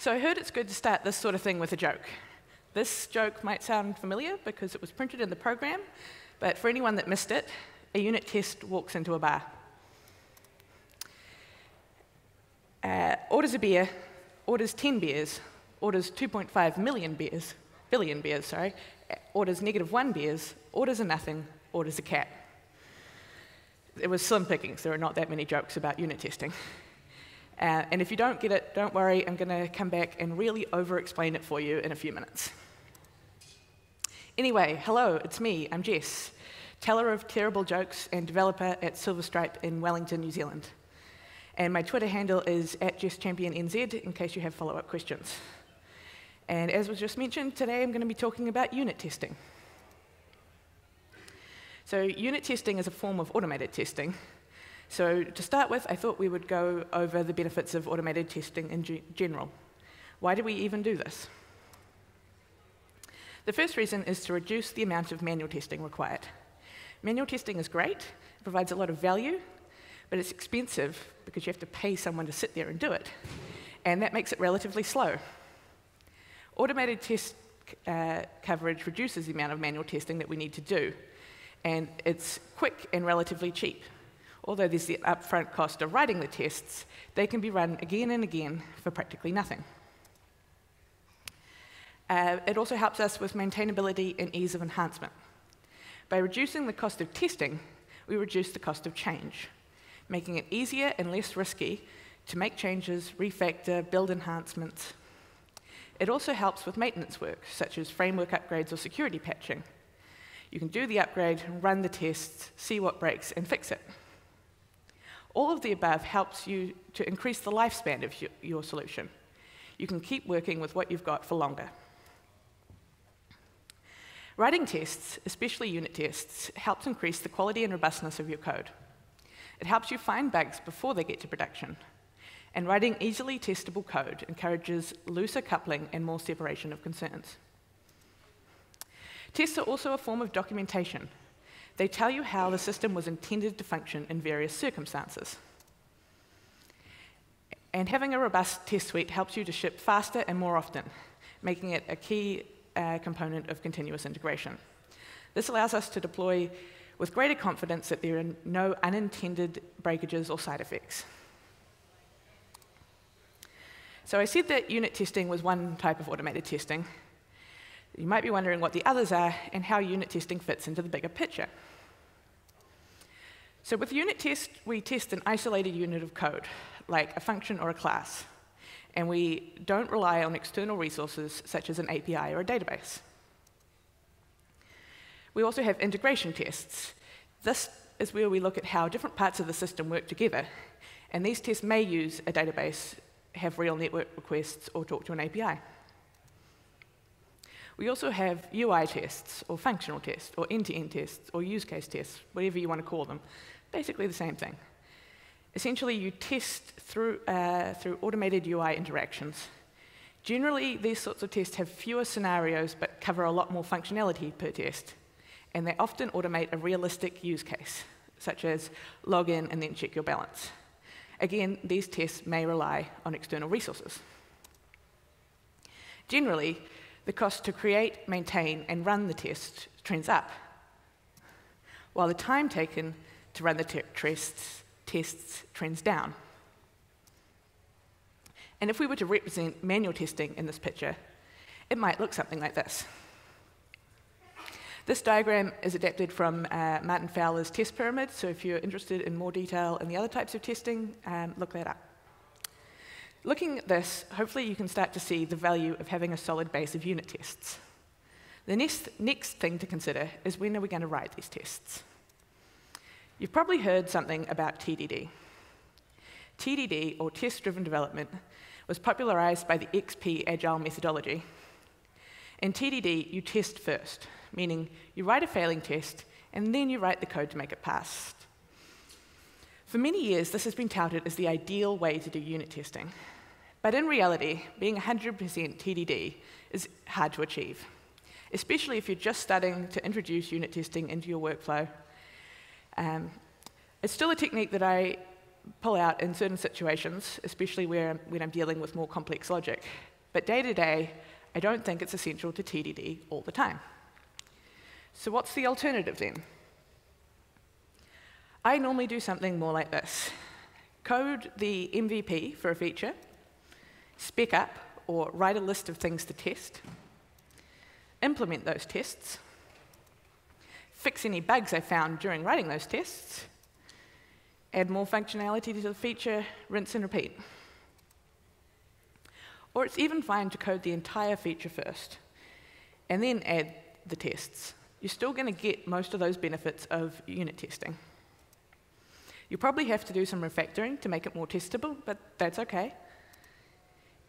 So I heard it's good to start this sort of thing with a joke. This joke might sound familiar because it was printed in the program, but for anyone that missed it, a unit test walks into a bar. Orders a beer, orders 10 beers, orders 2.5 billion beers, orders -1 beers, orders a nothing, orders a cat. It was slim pickings. There are not that many jokes about unit testing. And if you don't get it, don't worry. I'm going to come back and really over-explain it for you in a few minutes. Anyway, hello, it's me. I'm Jess, teller of terrible jokes and developer at Silverstripe in Wellington, New Zealand. And my Twitter handle is @JessChampionNZ, in case you have follow-up questions. And as was just mentioned, today I'm going to be talking about unit testing. So unit testing is a form of automated testing. So to start with, I thought we would go over the benefits of automated testing in general. Why do we even do this? The first reason is to reduce the amount of manual testing required. Manual testing is great, it provides a lot of value, but it's expensive because you have to pay someone to sit there and do it. And that makes it relatively slow. Automated test coverage reduces the amount of manual testing that we need to do. And it's quick and relatively cheap. Although there's the upfront cost of writing the tests, they can be run again and again for practically nothing. It also helps us with maintainability and ease of enhancement. By reducing the cost of testing, we reduce the cost of change, making it easier and less risky to make changes, refactor, build enhancements. It also helps with maintenance work, such as framework upgrades or security patching. You can do the upgrade, run the tests, see what breaks, and fix it. All of the above helps you to increase the lifespan of your solution. You can keep working with what you've got for longer. Writing tests, especially unit tests, helps increase the quality and robustness of your code. It helps you find bugs before they get to production. And writing easily testable code encourages looser coupling and more separation of concerns. Tests are also a form of documentation. They tell you how the system was intended to function in various circumstances. And having a robust test suite helps you to ship faster and more often, making it a key component of continuous integration. This allows us to deploy with greater confidence that there are no unintended breakages or side effects. So I said that unit testing was one type of automated testing. You might be wondering what the others are and how unit testing fits into the bigger picture. So with unit test, we test an isolated unit of code, like a function or a class, and we don't rely on external resources such as an API or a database. We also have integration tests. This is where we look at how different parts of the system work together, and these tests may use a database, have real network requests, or talk to an API. We also have UI tests, or functional tests, or end-to-end tests, or use case tests, whatever you want to call them. Basically the same thing. Essentially, you test through automated UI interactions. Generally, these sorts of tests have fewer scenarios, but cover a lot more functionality per test. And they often automate a realistic use case, such as log in and then check your balance. Again, these tests may rely on external resources. Generally, the cost to create, maintain, and run the test trends up, while the time taken to run the tests trends down. And if we were to represent manual testing in this picture, it might look something like this. This diagram is adapted from Martin Fowler's test pyramid, so if you're interested in more detail in the other types of testing, look that up. Looking at this, hopefully you can start to see the value of having a solid base of unit tests. The next thing to consider is when are we going to write these tests? You've probably heard something about TDD. TDD, or test-driven development, was popularized by the XP agile methodology. In TDD, you test first, meaning you write a failing test, and then you write the code to make it pass. For many years, this has been touted as the ideal way to do unit testing. But in reality, being 100% TDD is hard to achieve, especially if you're just starting to introduce unit testing into your workflow. It's still a technique that I pull out in certain situations, especially when I'm dealing with more complex logic. But day to day, I don't think it's essential to TDD all the time. So what's the alternative then? I normally do something more like this. Code the MVP for a feature, spec up or write a list of things to test, implement those tests, fix any bugs I found during writing those tests, add more functionality to the feature, rinse and repeat. Or it's even fine to code the entire feature first, and then add the tests. You're still going to get most of those benefits of unit testing. You probably have to do some refactoring to make it more testable, but that's okay.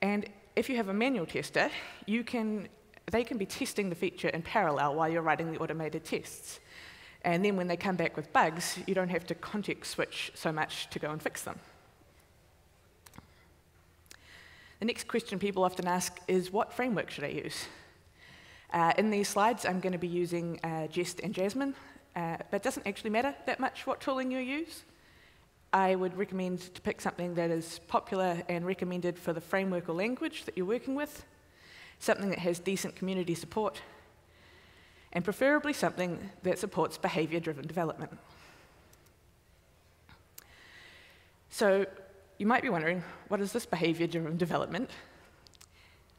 And if you have a manual tester, they can be testing the feature in parallel while you're writing the automated tests. And then when they come back with bugs, you don't have to context switch so much to go and fix them. The next question people often ask is, what framework should I use? In these slides, I'm going to be using Jess and Jasmine, but it doesn't actually matter that much what tooling you use. I would recommend to pick something that is popular and recommended for the framework or language that you're working with, something that has decent community support, and preferably something that supports behavior-driven development. So you might be wondering, what is this behavior-driven development?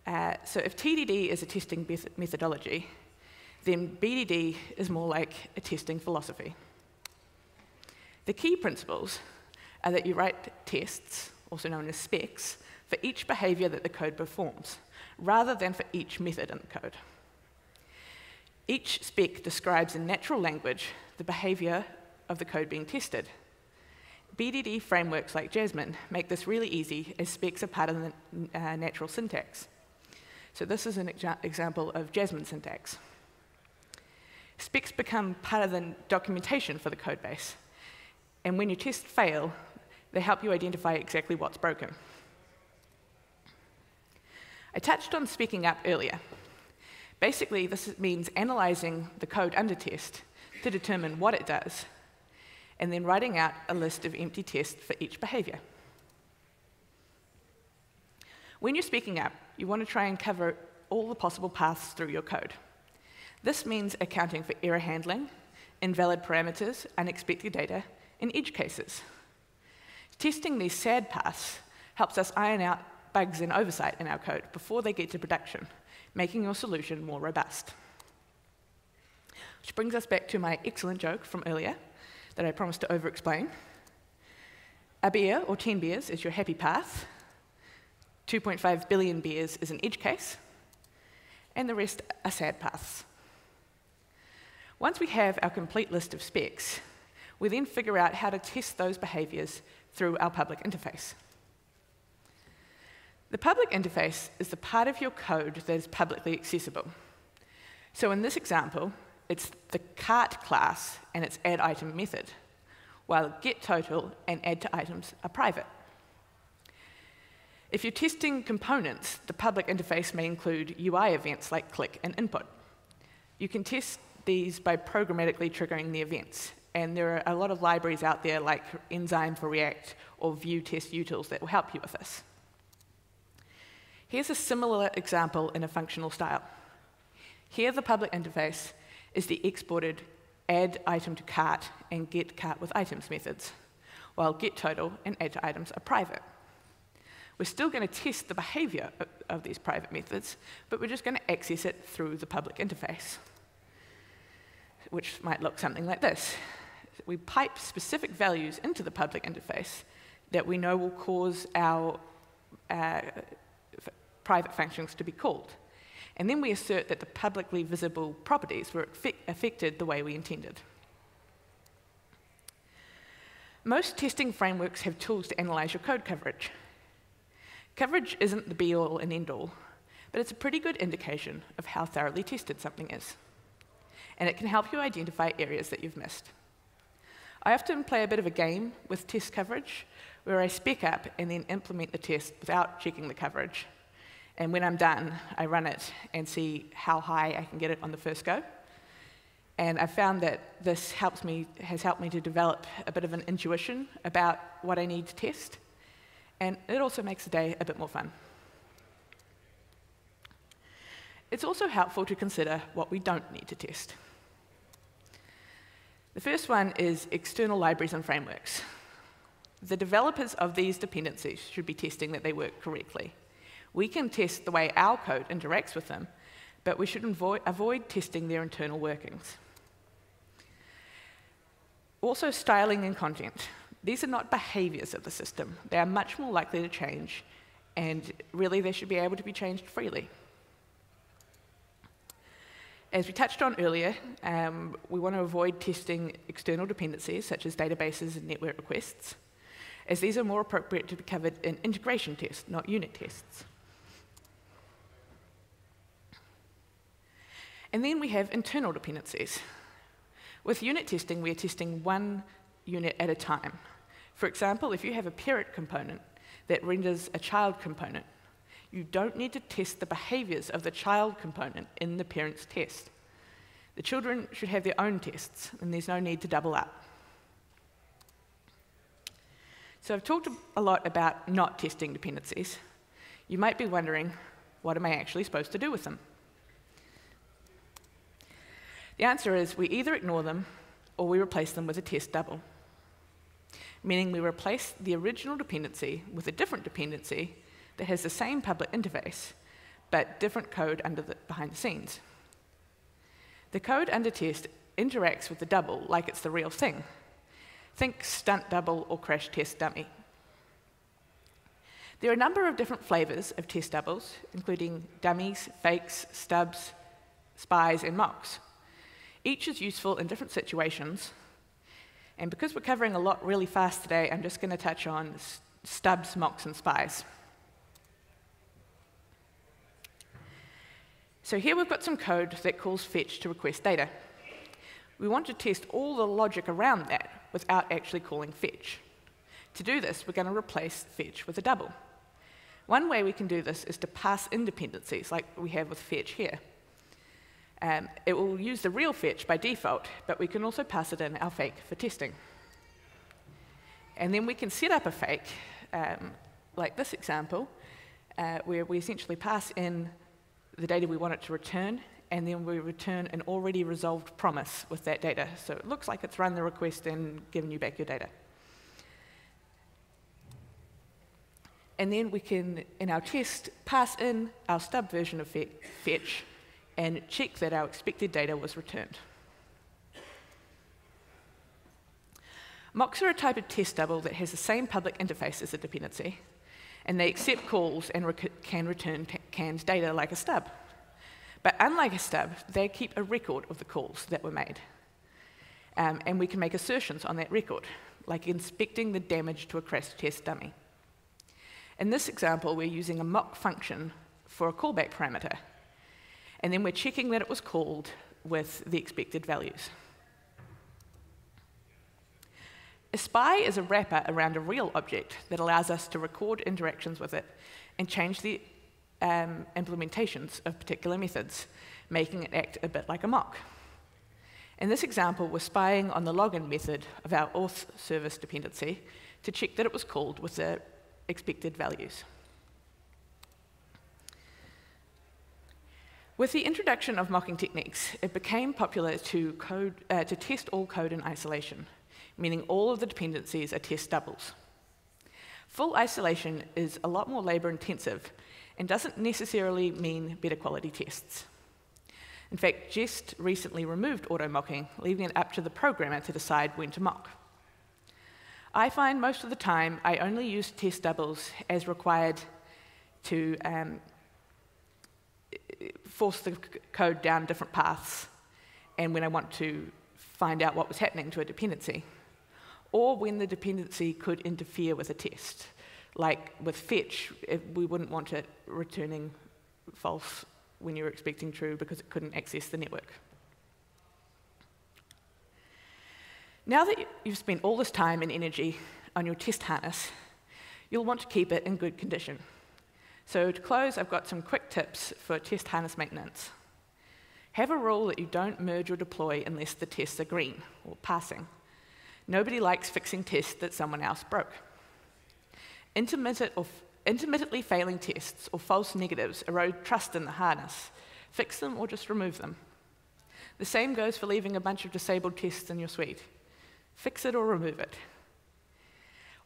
So if TDD is a testing methodology, then BDD is more like a testing philosophy. The key principles are that you write tests, also known as specs, for each behavior that the code performs, rather than for each method in the code. Each spec describes in natural language the behavior of the code being tested. BDD frameworks like Jasmine make this really easy, as specs are part of the natural syntax. So this is an example of Jasmine syntax. Specs become part of the documentation for the code base. And when your tests fail, they help you identify exactly what's broken. I touched on speccing up earlier. Basically, this means analyzing the code under test to determine what it does, and then writing out a list of empty tests for each behavior. When you're speccing up, you want to try and cover all the possible paths through your code. This means accounting for error handling, invalid parameters, unexpected data, and edge cases. Testing these SAD paths helps us iron out bugs and oversight in our code before they get to production, making your solution more robust. Which brings us back to my excellent joke from earlier that I promised to over-explain. A beer or 10 beers is your happy path, 2.5 billion beers is an edge case, and the rest are SAD paths. Once we have our complete list of specs, we then figure out how to test those behaviors through our public interface. The public interface is the part of your code that is publicly accessible. So in this example, it's the cart class and its add item method, while get total and add to items are private. If you're testing components, the public interface may include UI events like click and input. You can test these by programmatically triggering the events, and there are a lot of libraries out there like Enzyme for React or Vue test utils that will help you with this. Here's a similar example in a functional style. Here, the public interface is the exported add item to cart and get cart with items methods, while get total and add to items are private. We're still going to test the behavior of these private methods, but we're just going to access it through the public interface, which might look something like this. We pipe specific values into the public interface that we know will cause our private functions to be called. And then we assert that the publicly visible properties were affected the way we intended. Most testing frameworks have tools to analyze your code coverage. Coverage isn't the be-all and end-all, but it's a pretty good indication of how thoroughly tested something is. And it can help you identify areas that you've missed. I often play a bit of a game with test coverage, where I spec up and then implement the test without checking the coverage. And when I'm done, I run it and see how high I can get it on the first go. And I've found that this has helped me to develop a bit of an intuition about what I need to test. And it also makes the day a bit more fun. It's also helpful to consider what we don't need to test. The first one is external libraries and frameworks. The developers of these dependencies should be testing that they work correctly. We can test the way our code interacts with them, but we should avoid testing their internal workings. Also, styling and content. These are not behaviors of the system. They are much more likely to change, and really they should be able to be changed freely. As we touched on earlier, we want to avoid testing external dependencies, such as databases and network requests, as these are more appropriate to be covered in integration tests, not unit tests. And then we have internal dependencies. With unit testing, we are testing one unit at a time. For example, if you have a parent component that renders a child component, you don't need to test the behaviors of the child component in the parent's test. The children should have their own tests, and there's no need to double up. So I've talked a lot about not testing dependencies. You might be wondering, what am I actually supposed to do with them? The answer is we either ignore them or we replace them with a test double, meaning we replace the original dependency with a different dependency that has the same public interface, but different code behind the scenes. The code under test interacts with the double like it's the real thing. Think stunt double or crash test dummy. There are a number of different flavors of test doubles, including dummies, fakes, stubs, spies, and mocks. Each is useful in different situations, and because we're covering a lot really fast today, I'm just going to touch on stubs, mocks, and spies. So here we've got some code that calls fetch to request data. We want to test all the logic around that without actually calling fetch. To do this, we're going to replace fetch with a double. One way we can do this is to pass in dependencies, like we have with fetch here. It will use the real fetch by default, but we can also pass it in our fake for testing. And then we can set up a fake, like this example, where we essentially pass in the data we want it to return, and then we return an already resolved promise with that data. So it looks like it's run the request and given you back your data. And then we can, in our test, pass in our stub version of fetch and check that our expected data was returned. Mocks are a type of test double that has the same public interface as a dependency, and they accept calls and can return canned data like a stub. But unlike a stub, they keep a record of the calls that were made. And we can make assertions on that record, like inspecting the damage to a crash test dummy. In this example, we're using a mock function for a callback parameter, and then we're checking that it was called with the expected values. A spy is a wrapper around a real object that allows us to record interactions with it and change the implementations of particular methods, making it act a bit like a mock. In this example, we're spying on the login method of our auth service dependency to check that it was called with the expected values. With the introduction of mocking techniques, it became popular to test all code in isolation, meaning all of the dependencies are test doubles. Full isolation is a lot more labor-intensive and doesn't necessarily mean better quality tests. In fact, Jest recently removed auto-mocking, leaving it up to the programmer to decide when to mock. I find most of the time I only use test doubles as required to force the code down different paths, and when I want to find out what was happening to a dependency, or when the dependency could interfere with a test. Like with fetch, we wouldn't want it returning false when you were expecting true because it couldn't access the network. Now that you've spent all this time and energy on your test harness, you'll want to keep it in good condition. So to close, I've got some quick tips for test harness maintenance. Have a rule that you don't merge or deploy unless the tests are green or passing. Nobody likes fixing tests that someone else broke. Intermittently failing tests or false negatives erode trust in the harness, Fix them or just remove them. The same goes for leaving a bunch of disabled tests in your suite. Fix it or remove it.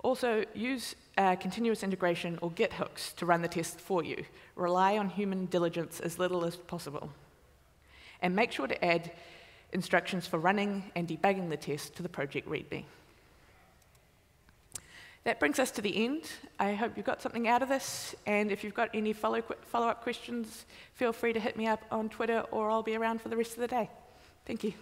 Also, use continuous integration or Git hooks to run the test for you. Rely on human diligence as little as possible. And make sure to add instructions for running and debugging the test to the project README. That brings us to the end. I hope you got something out of this, and if you've got any follow-up questions, feel free to hit me up on Twitter, or I'll be around for the rest of the day. Thank you.